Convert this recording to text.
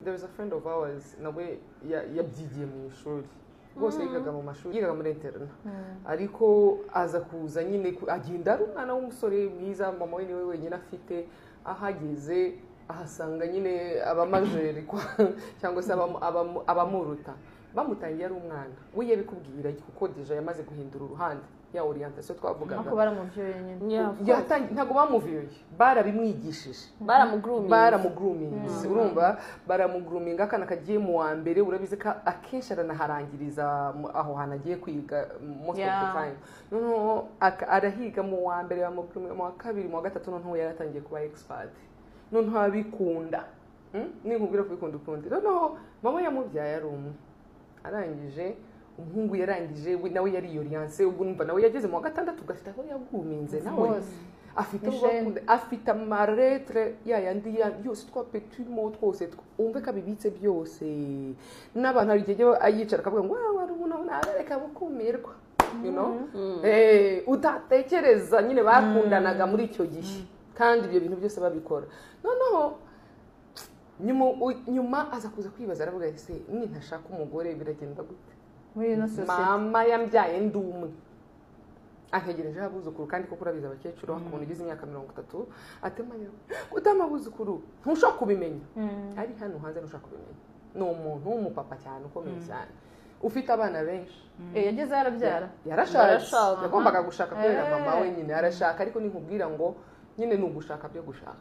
There was a friend of ours nawe yabyigiye mu ishuri rwose yigaga mu mashuri yigaga muri interna ariko aza kuza nyine agenda ari umwana w'umusore mwiza mama we niwe wenyine afite ahageze ahasanga nyine abamajeri cyangwa se abamuruta bamutangiye ari umwana we yabikubwira kuko deja yamaze guhindura uruhande ya orientation twavugaga nako baramuvyeye nyine ntago bamuvyeye barabimwigishije baramugrooming urumva baramugrooming akana kagiye mu wa mbere urabize ka akenshi aranaharangiriza aho hanagiye kwiga most of the time no arahiga mu wa mbere mu wa kabiri mu wa gatatu no yaratangiye kuba expert no abikunda ninkubwira kubikunda ukundi no mama yamubyaye ari umwe arangije umuhungu yarangije nawe yari orienté ubwo numva nawe yageze mu wa gatandatu gafite aho yaguminze nawe afite amaretre yandi yose twa petit mot twose umve kabibitse byose n'abantu arigege ayicara akavuga ngo wari ubona arareka bukumirwa you know utatekereza nyine bakundanaga muri icyo gihe kandi ibyo bintu byose babikora noneho nyuma aza kuza kwibaza aravuga ese ntashaka umugore biragenda gute mama yambyaye ndumwe antegereje abuzukuru kandi koko urabiza abakecuru bakunda igize imyaka 30 atemanya utamabuzukuru ntushaka kubimenya ari hano hanze ntushaka kubimenya no umuntu w'umupapa cyane ukomeye cyane ufite abana benshi yageze yarabyara yarashatse yagombaga gushaka kubera mama we nyine arashaka ariko ninkubwira ngo nyine nugushaka byo gushaka